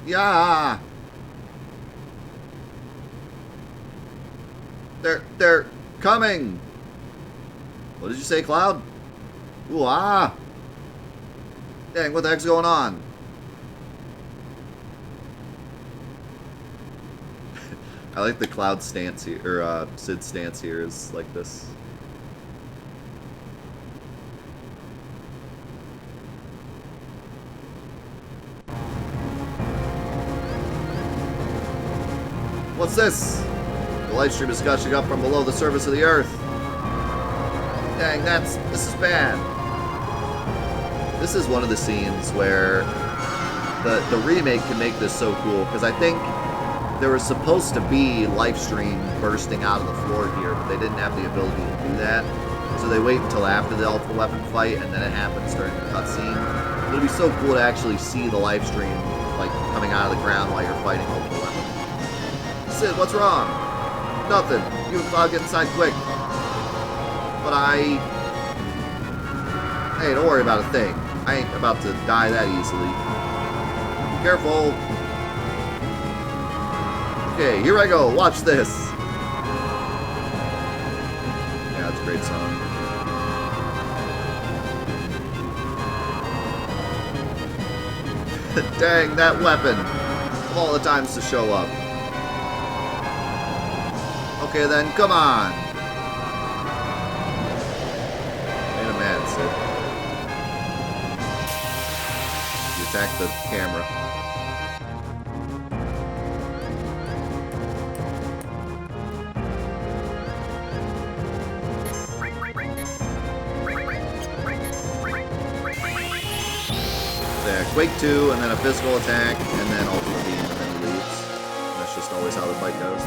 Yeah. They're coming. What did you say, Cloud? Ooh, ah. Dang, what the heck's going on? I like the Cloud stance here, or Sid stance here is like this. What's this? The Lifestream is gushing up from below the surface of the Earth. Dang, this is bad. This is one of the scenes where the remake can make this so cool, because I think there was supposed to be Lifestream bursting out of the floor here, but they didn't have the ability to do that. So they wait until after the Ultra Weapon fight, and then it happens during the cutscene. It'd be so cool to actually see the Lifestream like coming out of the ground while you're fighting Ultra Weapon. Sid, what's wrong? Nothing. You and Cloud get inside quick. But hey, don't worry about a thing. I ain't about to die that easily. Be careful. Okay, here I go. Watch this. Yeah, it's a great song. Dang, that weapon. Of all the times to show up. Okay then, come on. Ain't a man, Sid. You attack the camera. There, Quake 2, and then a physical attack, and then ultimate beam, and then he leaves. That's just always how the fight goes.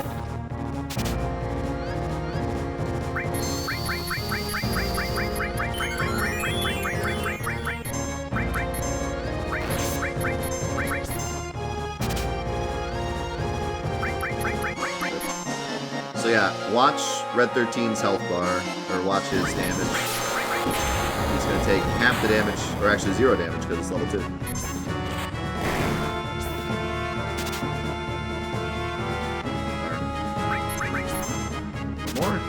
So yeah, watch Red 13's health bar, or watch his damage. He's going to take half the damage, or actually 0 damage because it's level 2. More?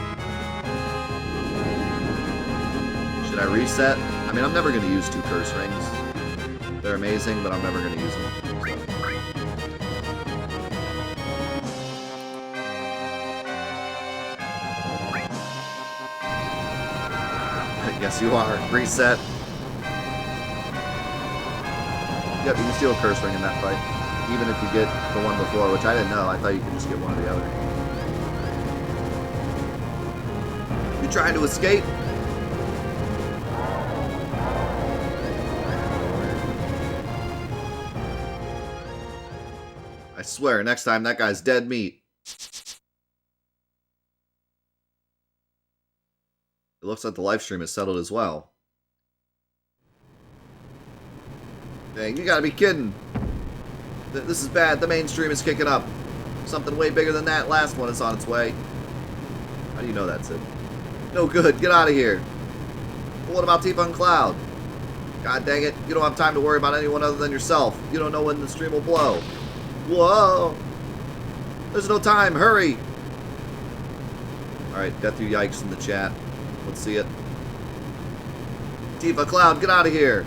Should I reset? I mean, I'm never going to use 2 curse rings. They're amazing, but I'm never going to use them. Yes, you are. Reset. Yep, you can steal a curse ring in that fight. Even if you get the one before, which I didn't know. I thought you could just get one or the other. You trying to escape? I swear, next time that guy's dead meat. It looks like the Lifestream is settled as well. Dang, you gotta be kidding. This is bad. The mainstream is kicking up. Something way bigger than that last one is on its way. How do you know that, Sid? No good. Get out of here. But what about Tifa and Cloud? God dang it. You don't have time to worry about anyone other than yourself. You don't know when the stream will blow. Whoa. There's no time. Hurry. Alright, Death You Yikes in the chat. Let's see it. Tifa, Cloud, get out of here!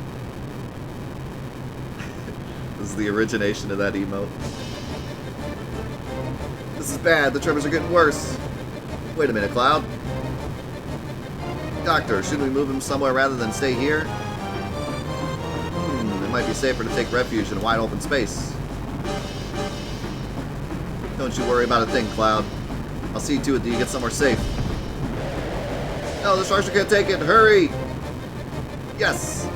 This is the origination of that emote. This is bad. The tremors are getting worse. Wait a minute, Cloud. Doctor, shouldn't we move him somewhere rather than stay here? It might be safer to take refuge in a wide open space. Don't you worry about a thing, Cloud. I'll see to it that you get somewhere safe. No, the sharks are gonna take it. Hurry! Yes!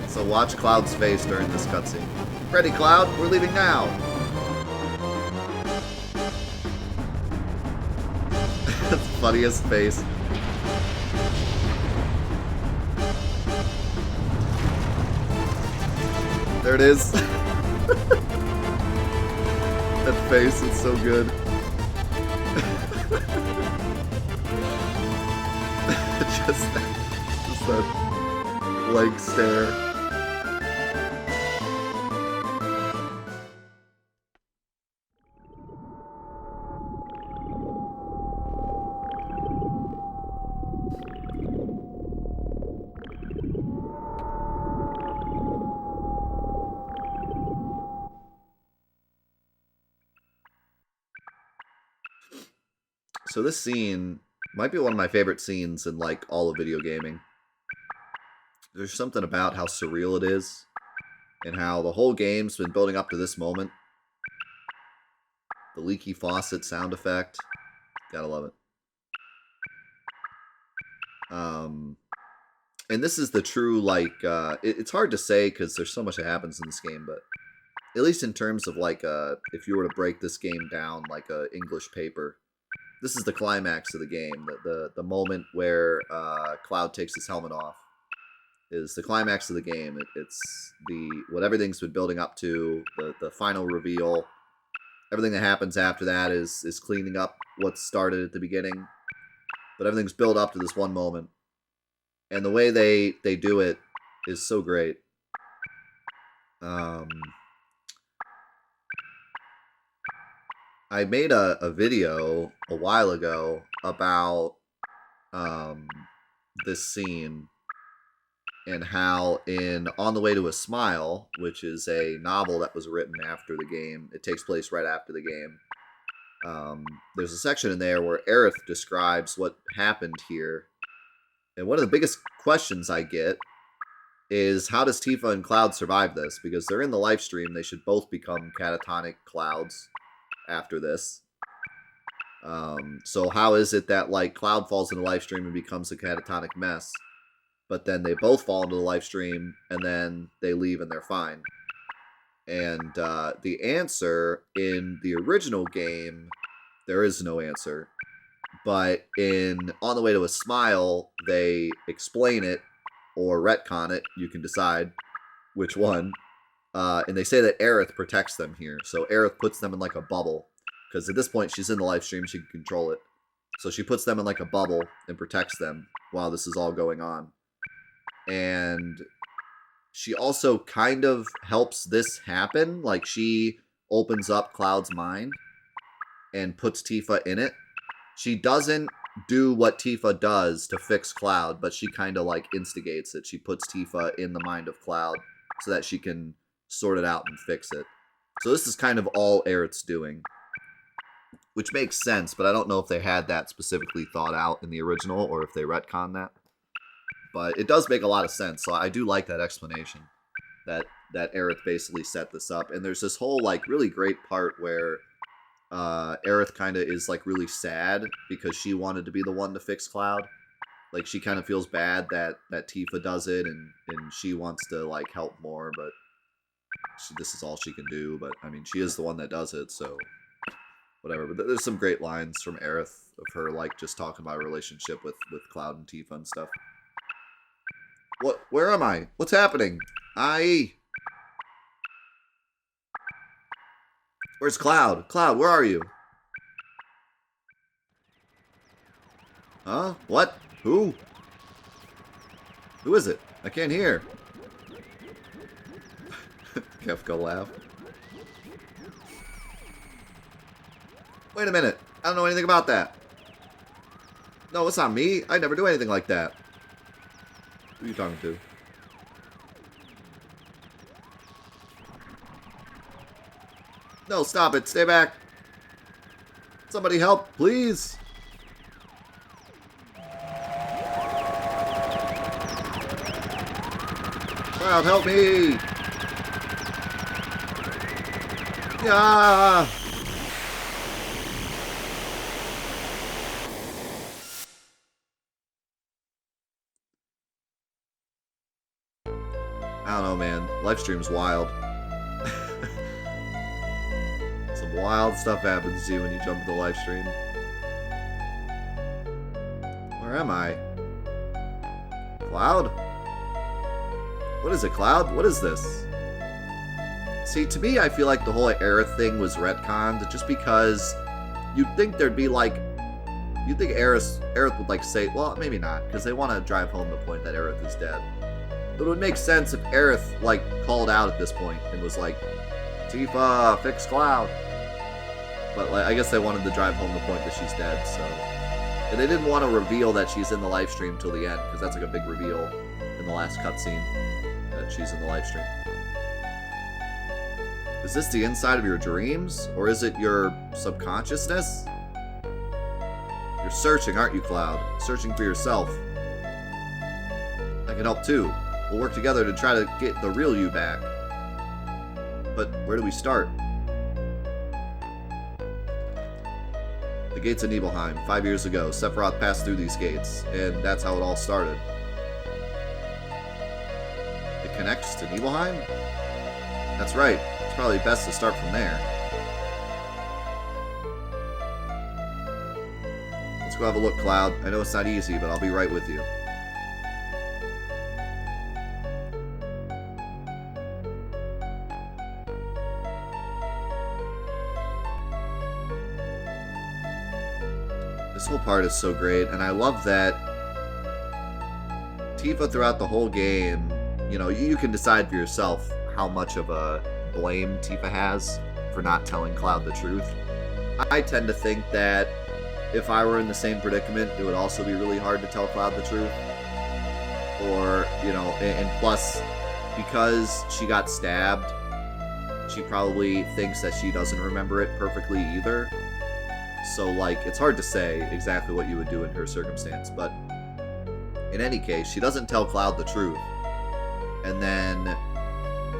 So watch Cloud's face during this cutscene. Ready, Cloud? We're leaving now. The funniest face. There it is. That face is so good. just that blank stare. So this scene might be one of my favorite scenes in, like, all of video gaming. There's something about how surreal it is, and how the whole game's been building up to this moment. The leaky faucet sound effect. Gotta love it. And this is the true, like, it's hard to say because there's so much that happens in this game, but at least in terms of, like, if you were to break this game down like a English paper, this is the climax of the game. The moment where Cloud takes his helmet off is the climax of the game. It's what everything's been building up to, the final reveal. Everything that happens after that is cleaning up what started at the beginning. But everything's built up to this one moment. And the way they do it is so great. I made a video a while ago about this scene and how in On the Way to a Smile, which is a novel that was written after the game, it takes place right after the game. There's a section in there where Aerith describes what happened here. And one of the biggest questions I get is, how does Tifa and Cloud survive this? Because they're in the Lifestream. They should both become catatonic clouds after this. So how is it that, like, Cloud falls in the Lifestream and becomes a catatonic mess, but then they both fall into the Lifestream and then they leave and they're fine? And the answer in the original game, there is no answer. But in On the Way to a Smile, they explain it or retcon it. You can decide which one. And they say that Aerith protects them here. So Aerith puts them in like a bubble. Because at this point, she's in the Lifestream. She can control it. So she puts them in like a bubble and protects them while this is all going on. And she also kind of helps this happen. Like, she opens up Cloud's mind and puts Tifa in it. She doesn't do what Tifa does to fix Cloud, but she kind of, like, instigates it. She puts Tifa in the mind of Cloud so that she can sort it out and fix it. So this is kind of all Aerith's doing, which makes sense, but I don't know if they had that specifically thought out in the original or if they retconned that. But it does make a lot of sense, so I do like that explanation, that Aerith basically set this up. And there's this whole, like, really great part where Aerith kind of is, like, really sad because she wanted to be the one to fix Cloud. Like, she kind of feels bad that Tifa does it, and she wants to, like, help more, but this is all she can do. But, I mean, she is the one that does it, so whatever. But there's some great lines from Aerith of her, like, just talking about her relationship with Cloud and Tifa and stuff. Where am I? What's happening? Where's Cloud? Cloud, where are you? Huh? What? Who? Who is it? I can't hear. Kefka laugh. Wait a minute. I don't know anything about that. No, it's not me. I never do anything like that. Who are you talking to? No, stop it. Stay back. Somebody help, please. Cloud, help me. Yeah. I don't know, man. Lifestream's wild. Some wild stuff happens to you when you jump into the Lifestream. Where am I? Cloud? What is it, Cloud? What is this? See, to me, I feel like the whole Aerith thing was retconned just because you'd think there'd be, like, you'd think Aerith would, like, say, well, maybe not, because they want to drive home the point that Aerith is dead. It would make sense if Aerith, like, called out at this point and was like, Tifa, fix Cloud. But, like, I guess they wanted to drive home the point that she's dead, so... And they didn't want to reveal that she's in the Lifestream till the end, because that's like a big reveal in the last cutscene, that she's in the Lifestream. Is this the inside of your dreams, or is it your subconsciousness? You're searching, aren't you, Cloud? Searching for yourself. I can help too. We'll work together to try to get the real you back. But where do we start? The gates of Nibelheim. 5 years ago, Sephiroth passed through these gates, and that's how it all started. It connects to Nibelheim? That's right. It's probably best to start from there. Let's go have a look, Cloud. I know it's not easy, but I'll be right with you. This whole part is so great, and I love that Tifa throughout the whole game, you know, you can decide for yourself how much of a blame Tifa has for not telling Cloud the truth. I tend to think that if I were in the same predicament, it would also be really hard to tell Cloud the truth. Or, you know, and plus, because she got stabbed, she probably thinks that she doesn't remember it perfectly either. So, like, it's hard to say exactly what you would do in her circumstance, but in any case, she doesn't tell Cloud the truth. And then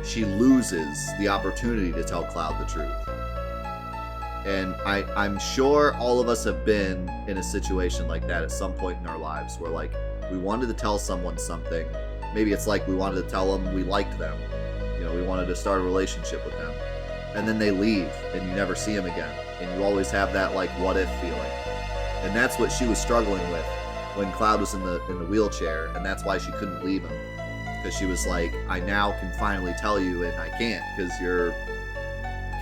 she loses the opportunity to tell Cloud the truth. And I'm sure all of us have been in a situation like that at some point in our lives where, like, we wanted to tell someone something. Maybe it's like we wanted to tell them we liked them. You know, we wanted to start a relationship with them. And then they leave, and you never see them again. And you always have that, like, what-if feeling. And that's what she was struggling with when Cloud was in the wheelchair, and that's why she couldn't leave him. Because she was like, I now can finally tell you, and I can't, because you're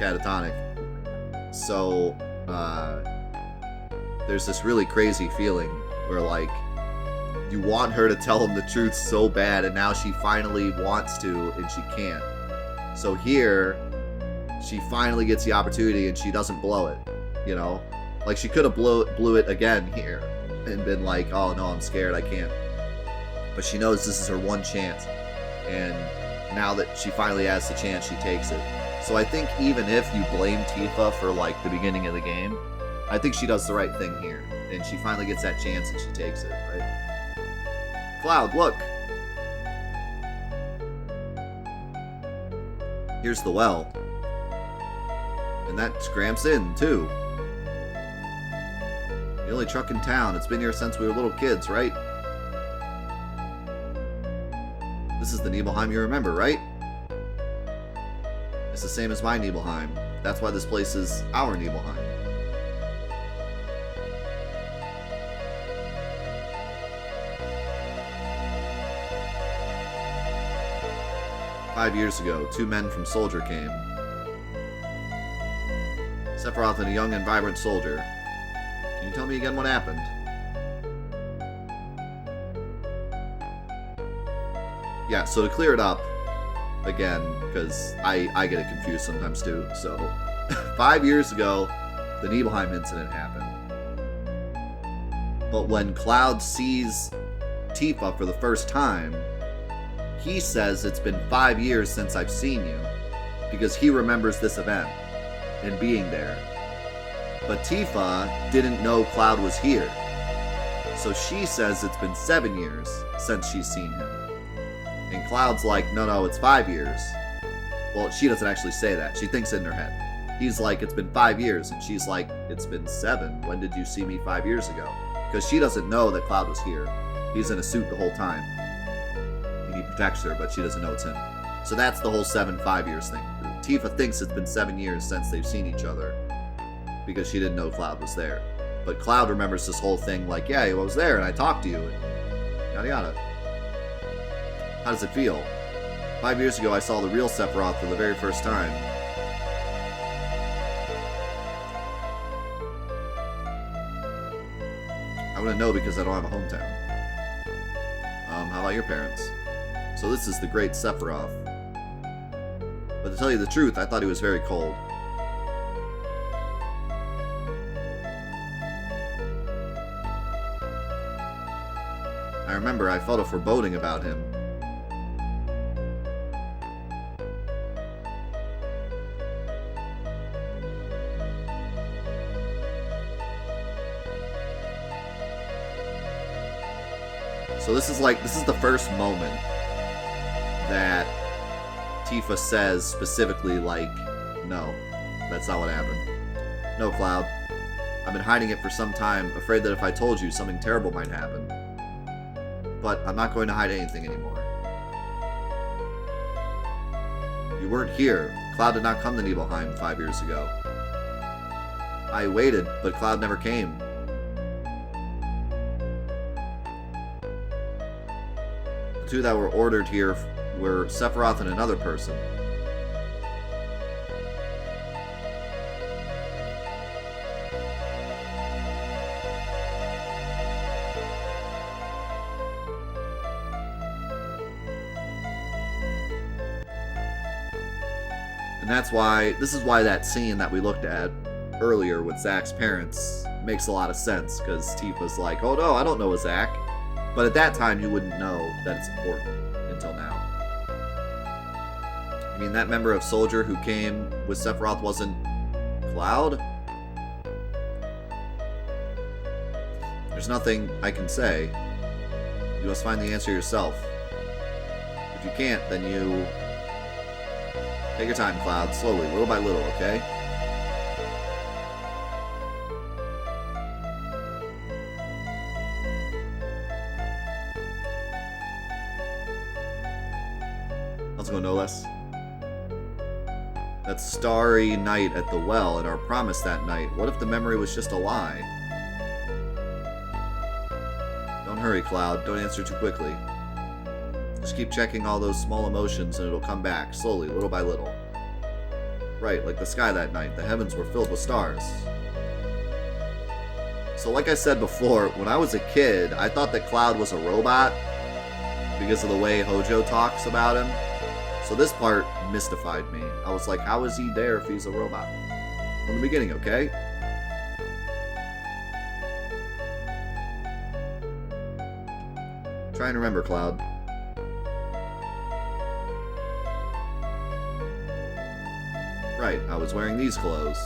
catatonic. So, there's this really crazy feeling where, like, you want her to tell him the truth so bad, and now she finally wants to, and she can't. So here, she finally gets the opportunity, and she doesn't blow it, you know? Like, she could have blew it again here, and been like, oh no, I'm scared, I can't. But she knows this is her one chance, and now that she finally has the chance, she takes it. So I think even if you blame Tifa for, like, the beginning of the game, I think she does the right thing here, and she finally gets that chance and she takes it, right? Cloud, look! Here's the well. And that's Gramps Inn, too. The only truck in town. It's been here since we were little kids, right? This is the Nibelheim you remember, right? It's the same as my Nibelheim. That's why this place is our Nibelheim. "5 years ago, 2 men from Soldier came. Sephiroth and a young and vibrant soldier. Can you tell me again what happened?" Yeah, so to clear it up, again, because I get it confused sometimes too, so 5 years ago, the Nibelheim incident happened. But when Cloud sees Tifa for the first time, he says it's been 5 years since I've seen you, because he remembers this event and being there. But Tifa didn't know Cloud was here, so she says it's been 7 years since she's seen him. And Cloud's like, no, it's 5 years. Well, she doesn't actually say that. She thinks it in her head. He's like, it's been 5 years. And she's like, it's been 7. When did you see me 5 years ago? Because she doesn't know that Cloud was here. He's in a suit the whole time. And he protects her, but she doesn't know it's him. So that's the whole 5 years thing. Tifa thinks it's been 7 years since they've seen each other. Because she didn't know Cloud was there. But Cloud remembers this whole thing like, yeah, I was there and I talked to you. And yada yada. How does it feel? 5 years ago, I saw the real Sephiroth for the very first time. I wouldn't know because I don't have a hometown. How about your parents? So this is the great Sephiroth. But to tell you the truth, I thought he was very cold. I remember I felt a foreboding about him. So this is the first moment that Tifa says specifically, like, no, that's not what happened. No, Cloud. I've been hiding it for some time, afraid that if I told you, something terrible might happen. But I'm not going to hide anything anymore. You weren't here. Cloud did not come to Nibelheim 5 years ago. I waited, but Cloud never came. The two that were ordered here were Sephiroth and another person. And this is why that scene that we looked at earlier with Zack's parents makes a lot of sense, because Tifa's like, oh no, I don't know a Zack. But at that time, you wouldn't know that it's important until now. I mean, that member of Soldier who came with Sephiroth wasn't Cloud? There's nothing I can say. You must find the answer yourself. If you can't, then you... Take your time, Cloud. Slowly, little by little, okay? Let's go, no less. That starry night at the well and our promise that night. What if the memory was just a lie? Don't hurry, Cloud. Don't answer too quickly. Just keep checking all those small emotions and it'll come back, slowly, little by little. Right, like the sky that night. The heavens were filled with stars. So like I said before, when I was a kid, I thought that Cloud was a robot because of the way Hojo talks about him. So this part mystified me. I was like, how is he there if he's a robot? From the beginning, okay? Try and remember, Cloud. Right, I was wearing these clothes.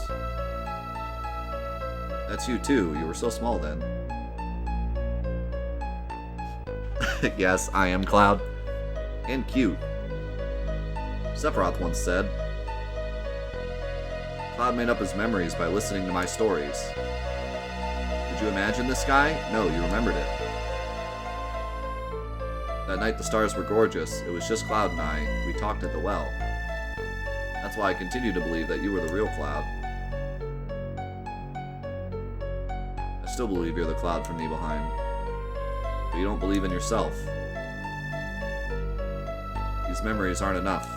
That's you too. You were so small then. Yes, I am Cloud. And cute. Sephiroth once said, Cloud made up his memories by listening to my stories. Did you imagine this guy? No, you remembered it. That night the stars were gorgeous. It was just Cloud and I. We talked at the well. That's why I continue to believe that you were the real Cloud. I still believe you're the Cloud from Nibelheim. But you don't believe in yourself. These memories aren't enough.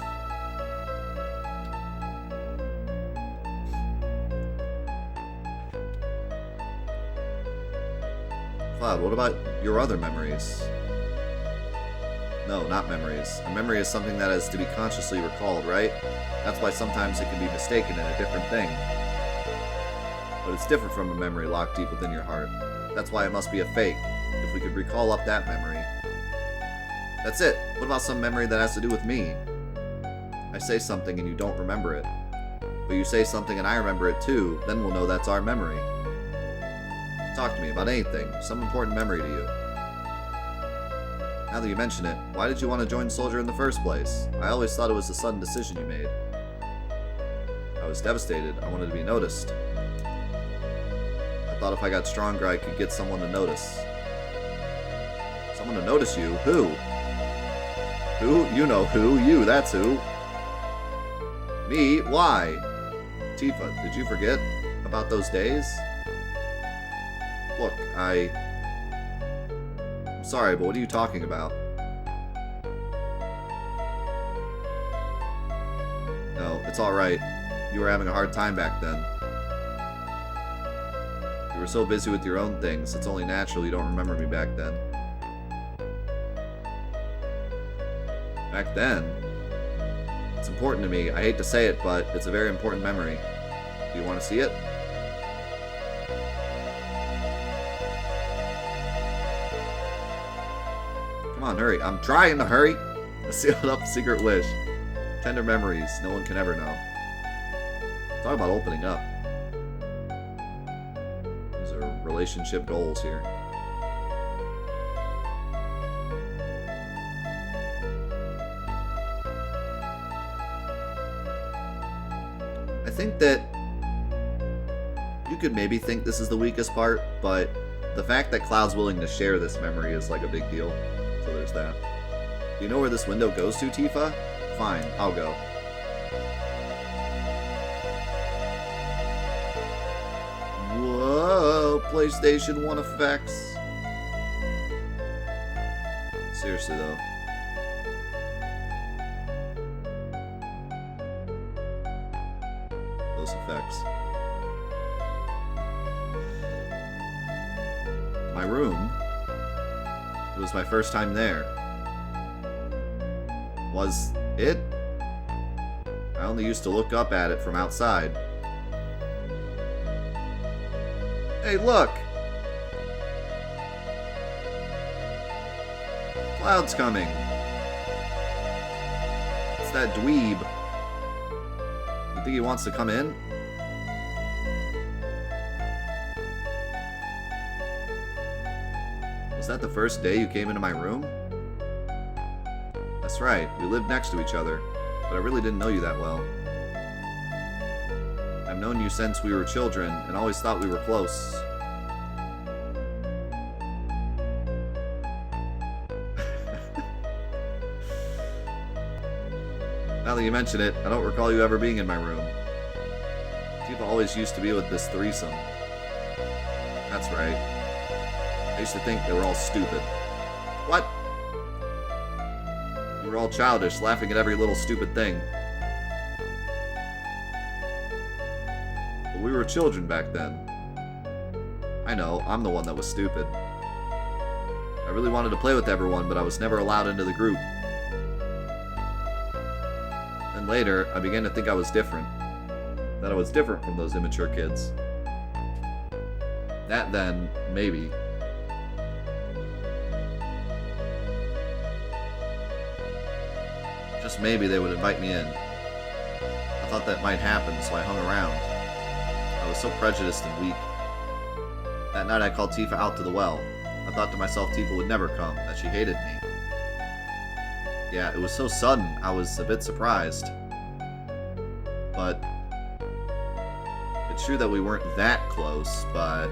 Cloud, what about your other memories? No, not memories. A memory is something that has to be consciously recalled, right? That's why sometimes it can be mistaken in a different thing. But it's different from a memory locked deep within your heart. That's why it must be a fake. If we could recall up that memory. That's it. What about some memory that has to do with me? I say something and you don't remember it. But you say something and I remember it too, then we'll know that's our memory. Talk to me about anything, some important memory to you. Now that you mention it, why did you want to join Soldier in the first place? I always thought it was a sudden decision you made. I was devastated. I wanted to be noticed. I thought if I got stronger, I could get someone to notice. Someone to notice you? Who? Who? You know who. You, that's who. Me? Why? Tifa, did you forget about those days? Look, I'm sorry, but what are you talking about? No, it's alright. You were having a hard time back then. You were so busy with your own things, it's only natural you don't remember me back then. Back then, it's important to me. I hate to say it, but it's a very important memory. Do you want to see it? Come on, hurry. I'm trying to hurry. A sealed up secret wish. Tender memories no one can ever know. Talk about opening up. These are relationship goals here. I think that you could maybe think this is the weakest part, but the fact that Cloud's willing to share this memory is like a big deal. So there's that. Do you know where this window goes to, Tifa? Fine, I'll go. Whoa, PlayStation 1 effects. Seriously though. Those effects. My room. It was my first time there. Was it? I only used to look up at it from outside. Hey, look! Cloud's coming. It's that dweeb. You think he wants to come in? Was that the first day you came into my room? That's right, we lived next to each other, but I really didn't know you that well. I've known you since we were children, and always thought we were close. Now that you mention it, I don't recall you ever being in my room. Tifa always used to be with this threesome. That's right. I used to think they were all stupid. What? We were all childish, laughing at every little stupid thing. But we were children back then. I know, I'm the one that was stupid. I really wanted to play with everyone, but I was never allowed into the group. Then later, I began to think I was different. That I was different from those immature kids. That then, maybe. Just maybe they would invite me in. I thought that might happen, so I hung around. I was so prejudiced and weak. That night I called Tifa out to the well. I thought to myself Tifa would never come, that she hated me. Yeah, it was so sudden, I was a bit surprised. But it's true that we weren't that close, but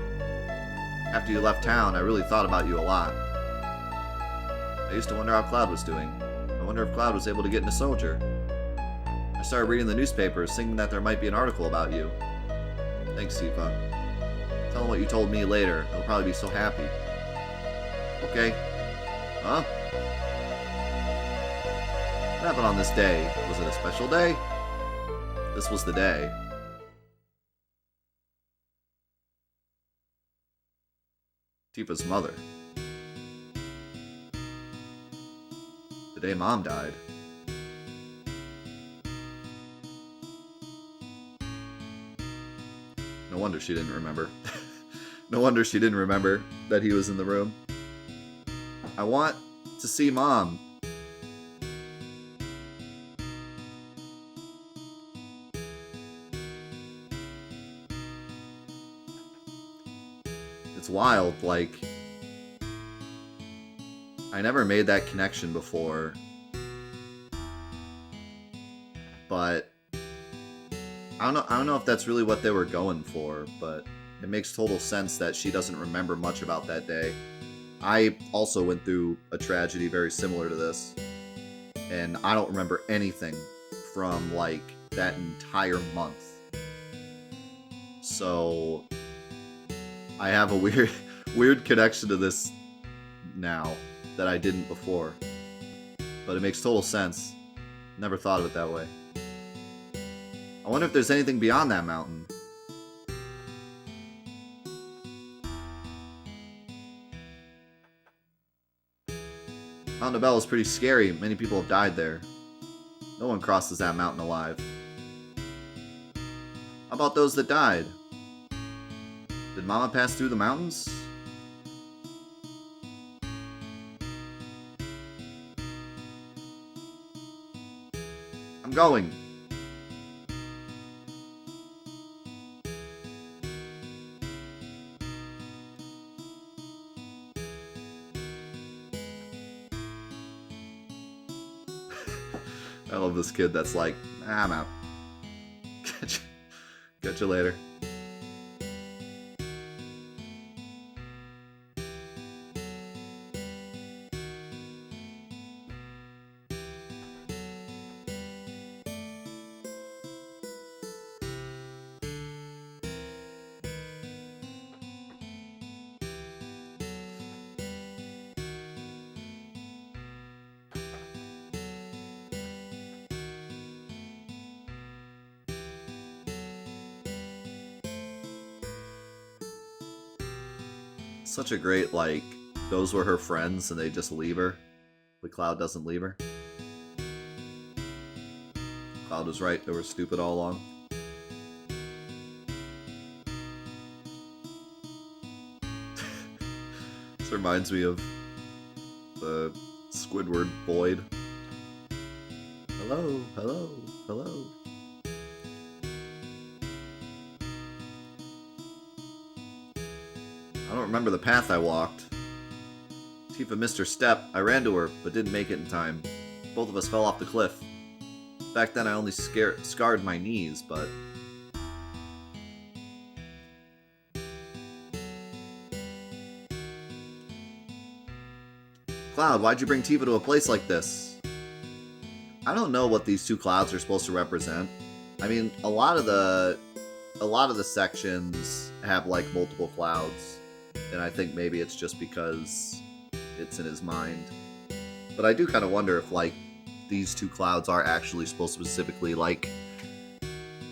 after you left town, I really thought about you a lot. I used to wonder how Cloud was doing. I wonder if Cloud was able to get into Soldier. I started reading the newspapers, thinking that there might be an article about you. Thanks, Tifa. Tell him what you told me later. He'll probably be so happy. Okay. Huh? What happened on this day? Was it a special day? This was the day. Tifa's mother. The day Mom died. No wonder she didn't remember. No wonder she didn't remember that he was in the room. I want to see Mom. It's wild, like, I never made that connection before, but I don't know if that's really what they were going for, but it makes total sense that she doesn't remember much about that day. I also went through a tragedy very similar to this, and I don't remember anything from, like, that entire month. So I have a weird connection to this now that I didn't before. But it makes total sense. Never thought of it that way. I wonder if there's anything beyond that mountain. Mount Nibel is pretty scary. Many people have died there. No one crosses that mountain alive. How about those that died? Did Mama pass through the mountains? I'm going. I love this kid that's like, nah, I'm out. Catch you later. Such a great, like, those were her friends and they just leave her. But Cloud doesn't leave her. Cloud was right, they were stupid all along. This reminds me of the Squidward Void. Hello, hello, hello. I don't remember the path I walked. Tifa missed her step. I ran to her, but didn't make it in time. Both of us fell off the cliff. Back then I only scarred my knees, but... Cloud, why'd you bring Tifa to a place like this? I don't know what these two clouds are supposed to represent. I mean, a lot of the sections have, like, multiple clouds. And I think maybe it's just because it's in his mind. But I do kind of wonder if, like, these two clouds are actually supposed to specifically, like...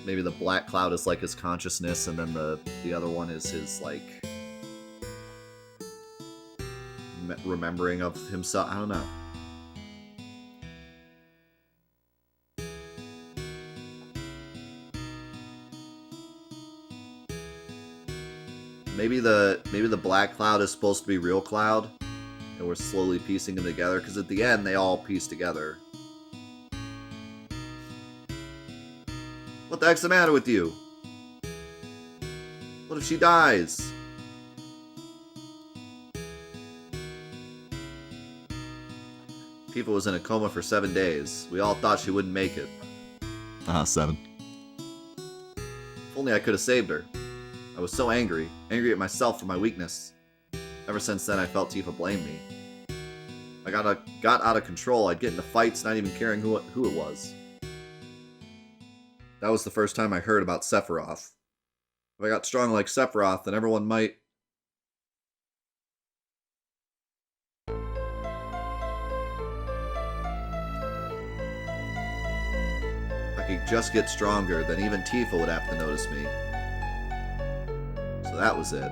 Maybe the black cloud is, like, his consciousness, and then the other one is his, like... remembering of himself. I don't know. Maybe the black cloud is supposed to be real Cloud, and we're slowly piecing them together, because at the end they all piece together. What the heck's the matter with you? What if she dies? Tifa was in a coma for 7 days. We all thought she wouldn't make it. 7. If only I could have saved her. I was so angry at myself for my weakness. Ever since then, I felt Tifa blame me. I got out of control. I'd get into fights, not even caring who it was. That was the first time I heard about Sephiroth. If I got strong like Sephiroth, then everyone might... If I could just get stronger, then even Tifa would have to notice me. So that was it.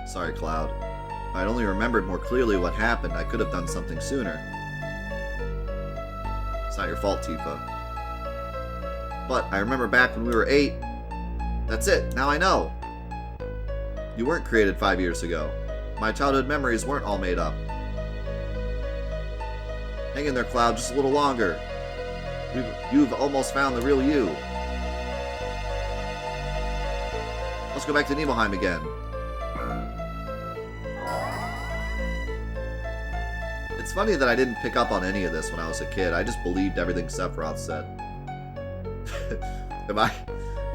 Sorry, Cloud. If I'd only remembered more clearly what happened, I could have done something sooner. It's not your fault, Tifa. But I remember back when we were 8. That's it, now I know. You weren't created 5 years ago. My childhood memories weren't all made up. Hang in there, Cloud, just a little longer. You've almost found the real you. Let's go back to Nibelheim again. It's funny that I didn't pick up on any of this when I was a kid. I just believed everything Sephiroth said.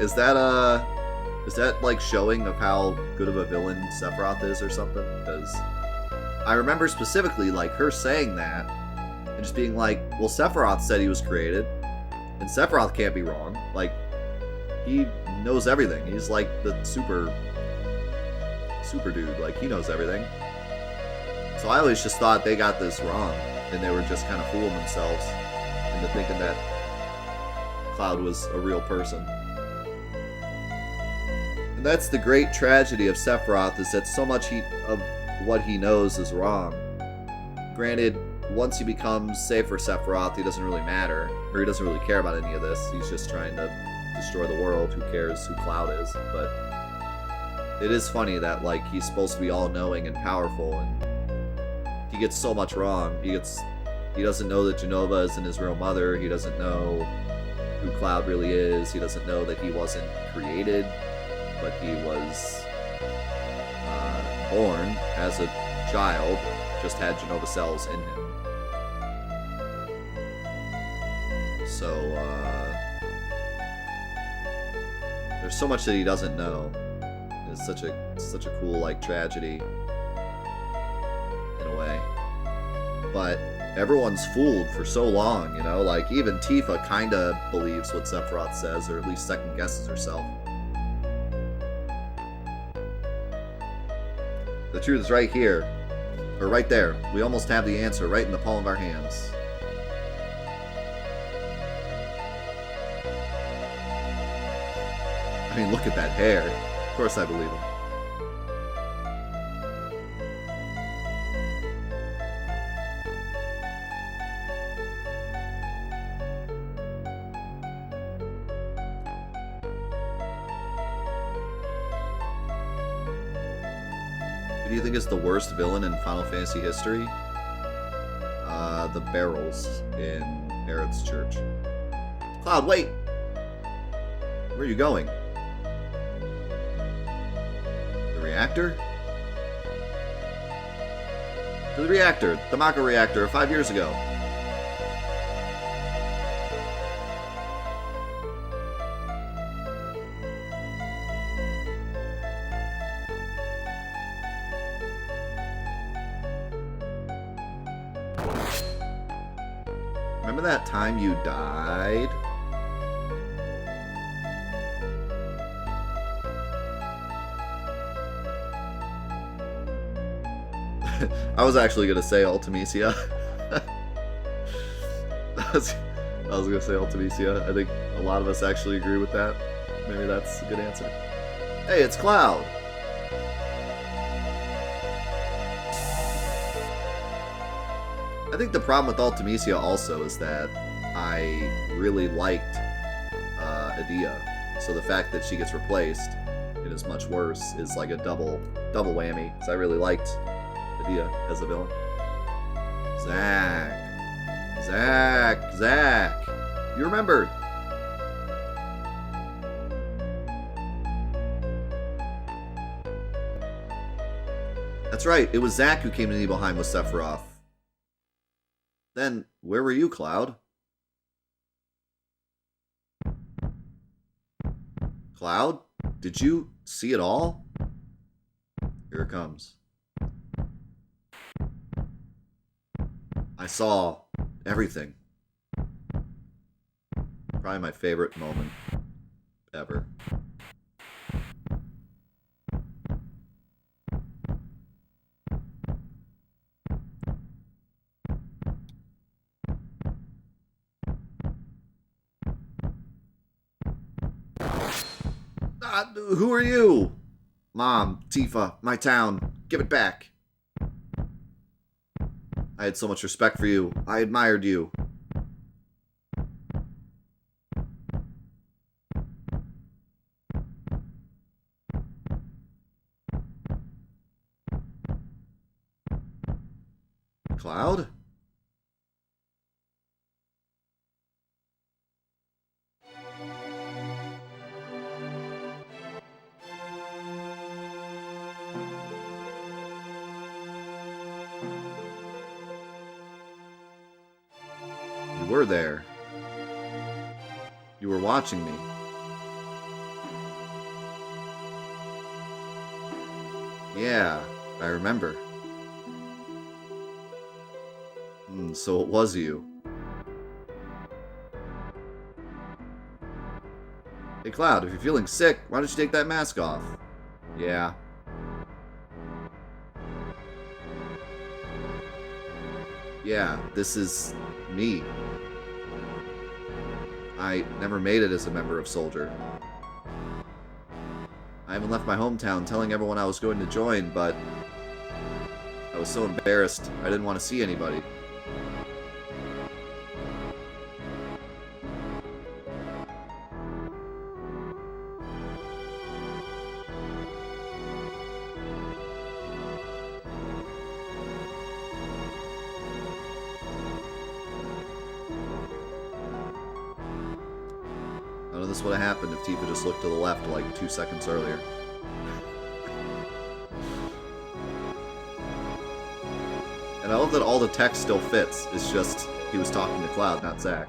Is that like showing of how good of a villain Sephiroth is or something? Because I remember specifically like her saying that and just being like, well, Sephiroth said he was created and Sephiroth can't be wrong. Like, he knows everything. He's like the super dude. Like, he knows everything. So I always just thought they got this wrong, and they were just kind of fooling themselves into thinking that Cloud was a real person. And that's the great tragedy of Sephiroth, is that so much of what he knows is wrong. Granted, once he becomes safe for Sephiroth, he doesn't really matter. Or he doesn't really care about any of this. He's just trying to destroy the world. Who cares who Cloud is? But it is funny that, like, he's supposed to be all-knowing and powerful, and he gets so much wrong. He doesn't know that Jenova isn't his real mother. He doesn't know who Cloud really is. He doesn't know that he wasn't created, but he was born as a child, just had Jenova cells in him. So, there's so much that he doesn't know. It's such a cool, like, tragedy in a way. But everyone's fooled for so long, you know? Like, even Tifa kinda believes what Sephiroth says, or at least second guesses herself. The truth is right here. Or right there. We almost have the answer right in the palm of our hands. I mean, look at that hair. Of course I believe him. Who do you think is the worst villain in Final Fantasy history? The barrels in Aerith's church. Cloud, wait! Where are you going? The reactor? To the reactor! The Mako reactor 5 years ago. Remember that time you died? I was actually going to say Ultimecia. I was going to say Ultimecia. I think a lot of us actually agree with that. Maybe that's a good answer. Hey, it's Cloud! I think the problem with Ultimecia also is that I really liked Edea. So the fact that she gets replaced, it is much worse, is like a double whammy. Because I really liked Edea as a villain. Zack! You remembered! That's right, it was Zack who came to Nibelheim with Sephiroth. Then, where were you, Cloud? Cloud? Did you see it all? Here it comes. I saw everything. Probably my favorite moment ever. Who are you? Mom, Tifa, my town. Give it back. I had so much respect for you. I admired you. Cloud? You were there. You were watching me. Yeah, I remember. So it was you. Hey Cloud, if you're feeling sick, why don't you take that mask off? Yeah. Yeah, this is me. I never made it as a member of Soldier. I haven't left my hometown telling everyone I was going to join, but I was so embarrassed, I didn't want to see anybody. None of this would have happened if Tifa just looked to the left like 2 seconds earlier. And I love that all the text still fits. It's just he was talking to Cloud, not Zack.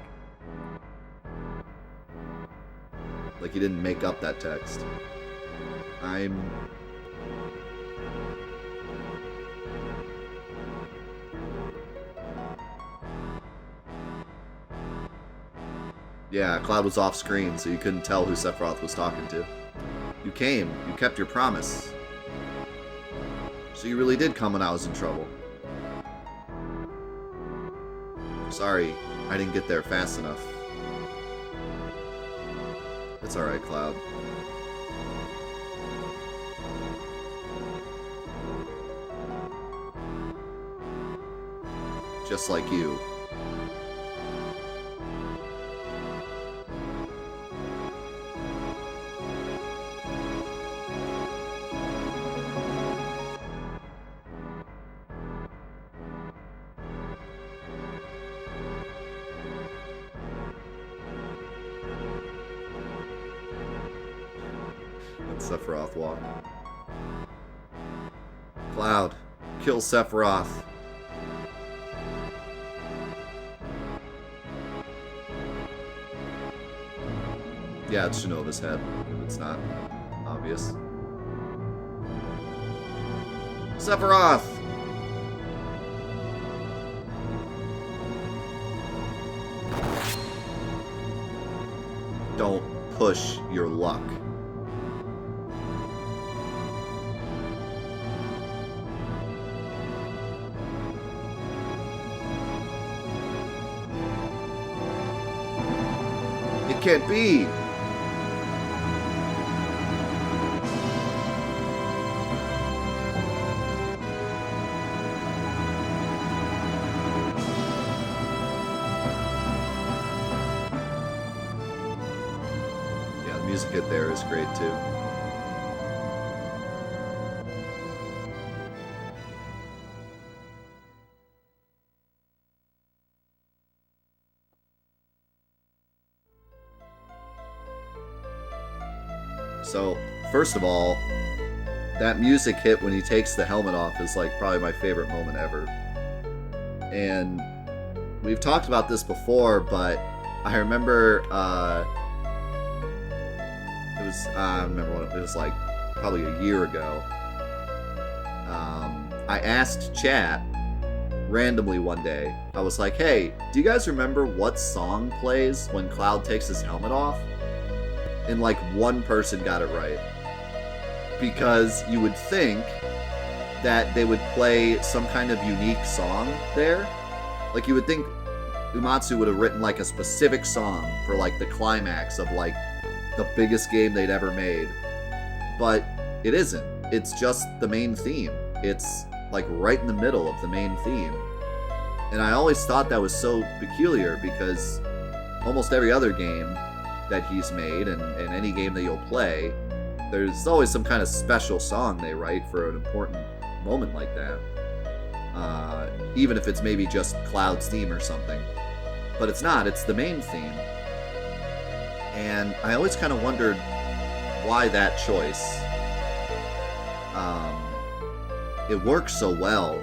Like he didn't make up that text. Yeah, Cloud was off screen, so you couldn't tell who Sephiroth was talking to. You came. You kept your promise. So you really did come when I was in trouble. Sorry, I didn't get there fast enough. It's alright, Cloud. Just like you. Sephiroth walk. Cloud, kill Sephiroth. Yeah, it's Shinova's head, if it's not obvious. Sephiroth! Don't push your luck. Can't be. Yeah, the music hit there is great too. So, first of all, that music hit when he takes the helmet off is like probably my favorite moment ever. And we've talked about this before, but I remember it was like probably a year ago. I asked chat randomly one day. I was like, "Hey, do you guys remember what song plays when Cloud takes his helmet off?" And like one person got it right. Because you would think that they would play some kind of unique song there. Like you would think Uematsu would have written like a specific song for like the climax of like the biggest game they'd ever made. But it isn't. It's just the main theme. It's like right in the middle of the main theme. And I always thought that was so peculiar because almost every other game that he's made, and any game that you'll play, there's always some kind of special song they write for an important moment like that. Even if it's maybe just Cloud's theme or something. But it's not, it's the main theme. And I always kind of wondered why that choice. It works so well,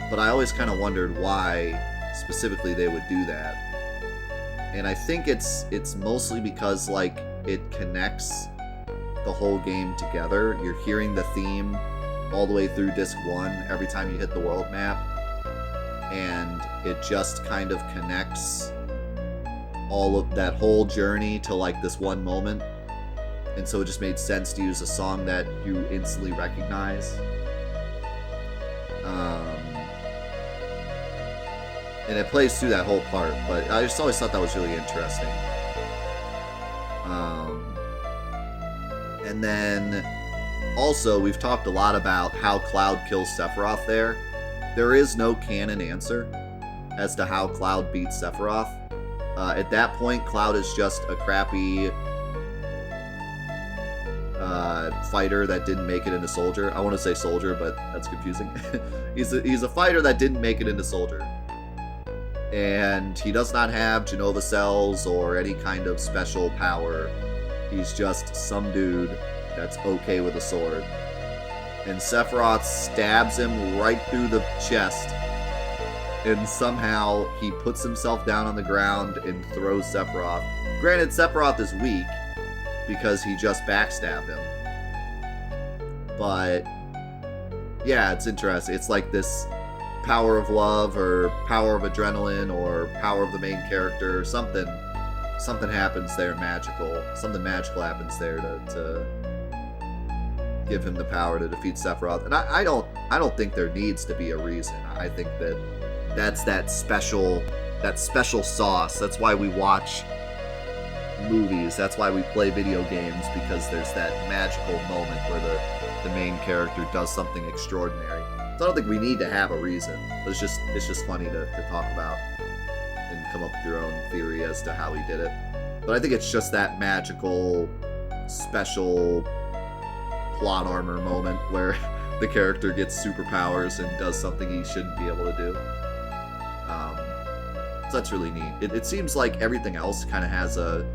but I always kind of wondered why specifically they would do that. And I think it's mostly because like it connects the whole game together. You're hearing the theme all the way through disc 1 every time you hit the world map, and it just kind of connects all of that whole journey to like this one moment. And so it just made sense to use a song that you instantly recognize. And it plays through that whole part, but I just always thought that was really interesting. And then also we've talked a lot about how Cloud kills Sephiroth there, there is no canon answer as to how Cloud beats Sephiroth. At that point, Cloud is just a crappy fighter that didn't make it into soldier. I want to say soldier, but that's confusing. he's a fighter that didn't make it into soldier. And he does not have Genova cells or any kind of special power. He's just some dude that's okay with a sword. And Sephiroth stabs him right through the chest. And somehow he puts himself down on the ground and throws Sephiroth. Granted, Sephiroth is weak because he just backstabbed him. But yeah, it's interesting. It's like this power of love or power of adrenaline or power of the main character. Something happens there magical. Something magical happens there to give him the power to defeat Sephiroth. And I don't think there needs to be a reason. I think that's that special sauce. That's why we watch movies. That's why we play video games, because there's that magical moment where the main character does something extraordinary. So I don't think we need to have a reason. But it's just funny to talk about and come up with your own theory as to how he did it. But I think it's just that magical, special plot armor moment where the character gets superpowers and does something he shouldn't be able to do. So that's really neat. It seems like everything else kind of has a...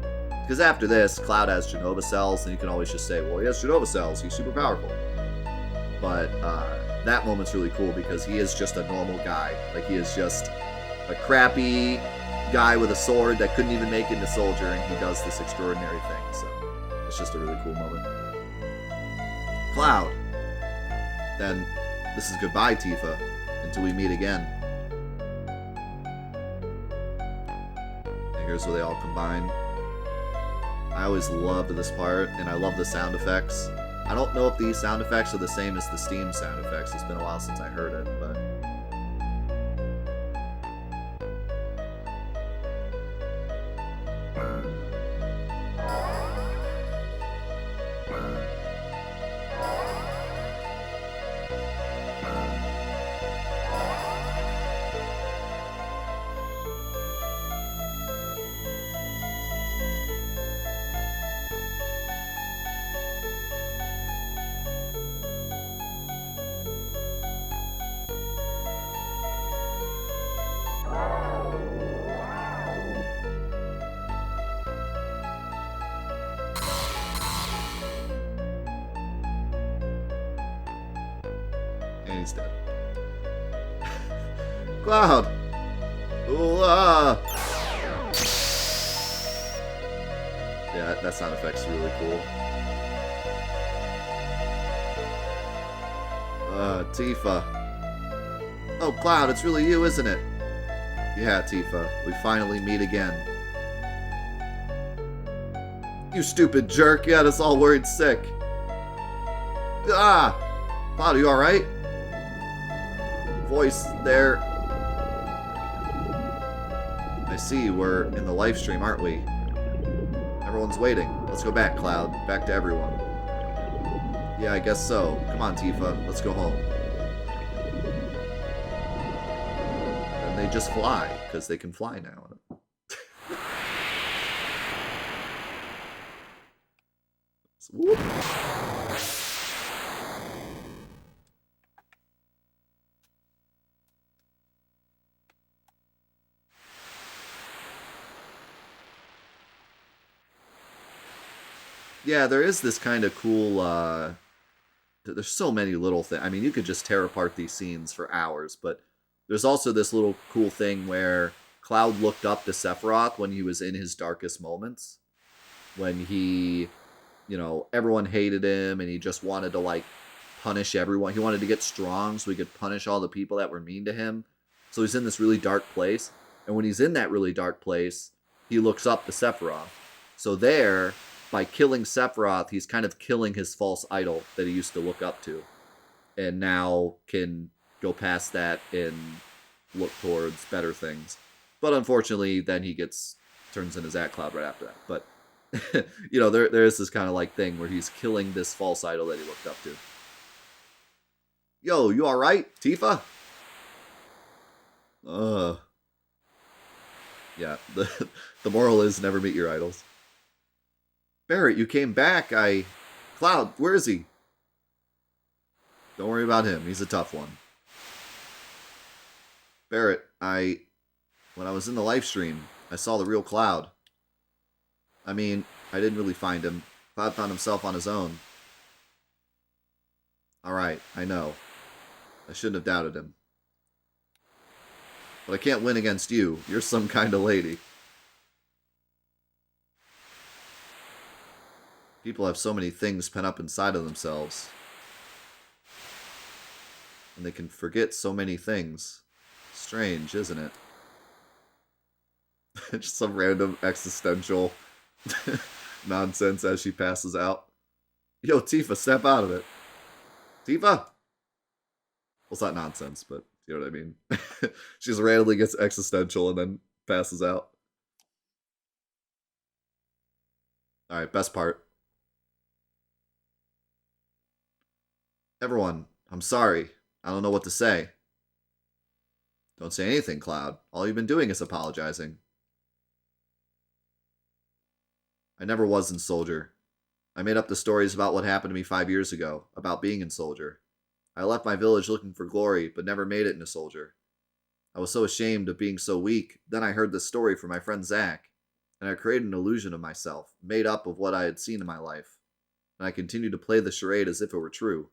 Because after this, Cloud has Genova cells, and you can always just say, well, he has Genova cells, he's super powerful. But that moment's really cool because he is just a normal guy. Like, he is just a crappy guy with a sword that couldn't even make it into soldier, and he does this extraordinary thing. So it's just a really cool moment. Cloud. Then this is goodbye, Tifa, until we meet again. And here's where they all combine. I always loved this part, and I love the sound effects. I don't know if these sound effects are the same as the Steam sound effects. It's been a while since I heard it, but... He's dead. Cloud! Ooh, Yeah, that sound effect's really cool. Tifa. Oh, Cloud, it's really you, isn't it? Yeah, Tifa, we finally meet again. You stupid jerk, you had us all worried sick. Ah! Cloud, are you alright? Voice there. I see, we're in the Lifestream, aren't we? Everyone's waiting. Let's go back, Cloud. Back to everyone. Yeah, I guess so. Come on, Tifa. Let's go home. And they just fly, because they can fly now. Whoop. Yeah, there is this kind of cool, there's so many little things. I mean, you could just tear apart these scenes for hours, but there's also this little cool thing where Cloud looked up to Sephiroth when he was in his darkest moments. When he, you know, everyone hated him and he just wanted to, like, punish everyone. He wanted to get strong so he could punish all the people that were mean to him. So he's in this really dark place. And when he's in that really dark place, he looks up to Sephiroth. So there... by killing Sephiroth, he's kind of killing his false idol that he used to look up to. And now can go past that and look towards better things. But unfortunately, then he turns into Zack Cloud right after that. But, you know, there is this kind of like thing where he's killing this false idol that he looked up to. Yo, you alright, Tifa? Yeah, the moral is never meet your idols. Barret, you came back. Cloud, where is he? Don't worry about him. He's a tough one. Barret, when I was in the Lifestream, I saw the real Cloud. I mean, I didn't really find him. Cloud found himself on his own. Alright, I know. I shouldn't have doubted him. But I can't win against you. You're some kind of lady. People have so many things pent up inside of themselves. And they can forget so many things. Strange, isn't it? Just some random existential nonsense as she passes out. Yo, Tifa, step out of it. Tifa? Well, it's not nonsense, but you know what I mean. She just randomly gets existential and then passes out. Alright, best part. Everyone, I'm sorry. I don't know what to say. Don't say anything, Cloud. All you've been doing is apologizing. I never was in Soldier. I made up the stories about what happened to me 5 years ago, about being in Soldier. I left my village looking for glory, but never made it in a Soldier. I was so ashamed of being so weak. Then I heard this story from my friend Zack, and I created an illusion of myself, made up of what I had seen in my life. And I continued to play the charade as if it were true.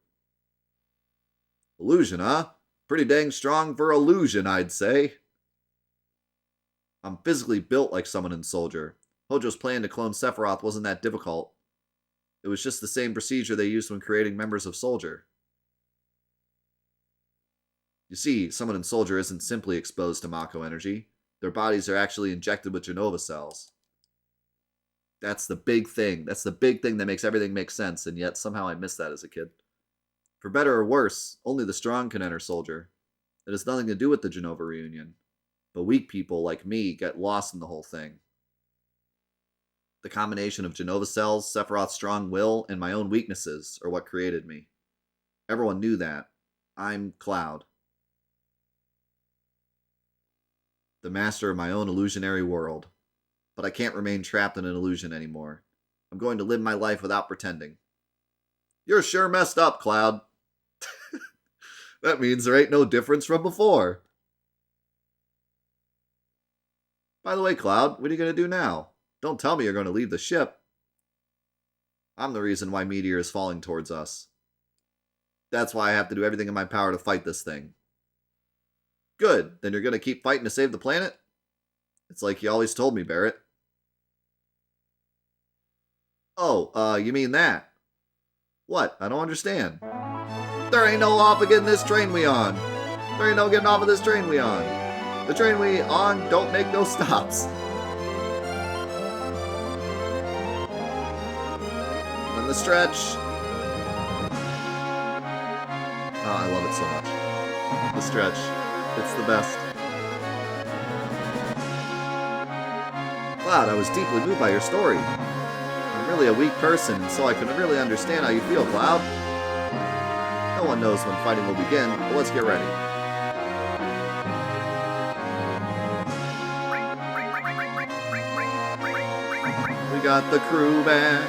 Illusion, huh? Pretty dang strong for illusion, I'd say. I'm physically built like someone in Soldier. Hojo's plan to clone Sephiroth wasn't that difficult. It was just the same procedure they used when creating members of Soldier. You see, someone in Soldier isn't simply exposed to Mako energy. Their bodies are actually injected with Genova cells. That's the big thing. That's the big thing that makes everything make sense, and yet somehow I missed that as a kid. For better or worse, only the strong can enter Soldier. It has nothing to do with the Genova reunion. But weak people like me get lost in the whole thing. The combination of Genova cells, Sephiroth's strong will, and my own weaknesses are what created me. Everyone knew that. I'm Cloud. The master of my own illusionary world. But I can't remain trapped in an illusion anymore. I'm going to live my life without pretending. You're sure messed up, Cloud. That means there ain't no difference from before. By the way, Cloud, what are you going to do now? Don't tell me you're going to leave the ship. I'm the reason why Meteor is falling towards us. That's why I have to do everything in my power to fight this thing. Good, then you're going to keep fighting to save the planet? It's like you always told me, Barret. Oh, you mean that? What? I don't understand. There ain't no off of getting this train we on. There ain't no getting off of this train we on. The train we on don't make no stops. And then the stretch. Oh, I love it so much. The stretch. It's the best. Cloud, I was deeply moved by your story. I'm really a weak person, and so I couldn't really understand how you feel, Cloud. No one knows when fighting will begin, but let's get ready. We got the crew back.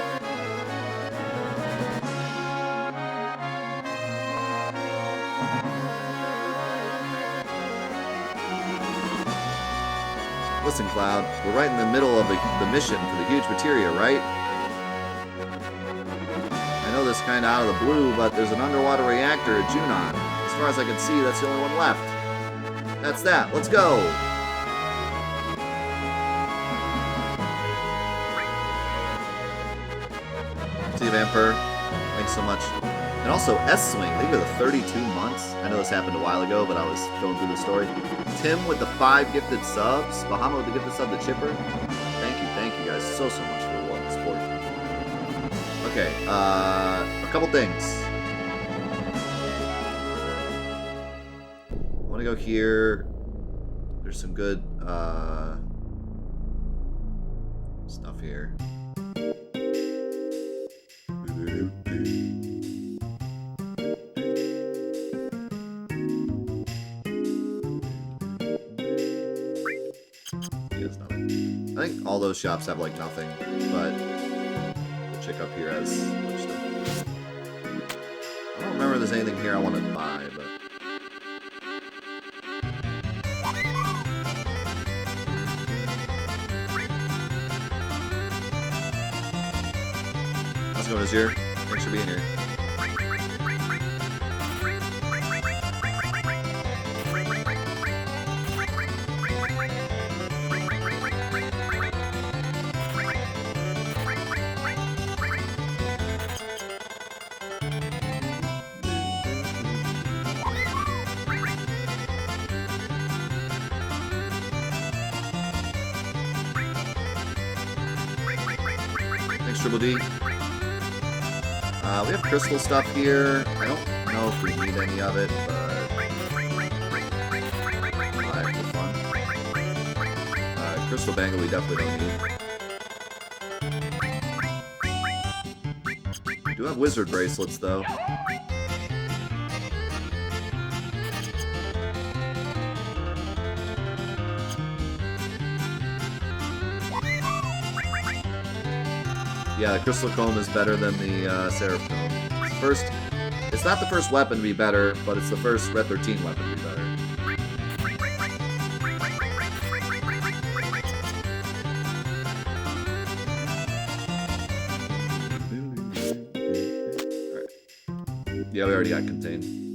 Listen, Cloud, we're right in the middle of the mission for the huge materia, right? I know this kind of out of the blue, but there's an underwater reactor at Junon. As far as I can see, that's the only one left. That's that. Let's go! See you, Vampire. Thanks so much. And also, S-Swing. Thank you for the 32 months. I know this happened a while ago, but I was going through the story. Tim with the 5 gifted subs. Bahama with the gifted sub to Chipper. Thank you guys so much for the love and support. Okay, a couple things. I want to go here. There's some good stuff here. I think all those shops have like nothing, but the chick up here has much stuff. I don't remember if there's anything here I want to buy, but how's it going, Azir? Thanks for being here. Triple D. We have crystal stuff here. I don't know if we need any of it, but alright, for fun. Crystal bangle we definitely don't need. We do have wizard bracelets though. Yeah, the Crystal Comb is better than the Seraph Comb. It's not the first weapon to be better, but it's the first Red 13 weapon to be better. Alright. Yeah, we already got contained.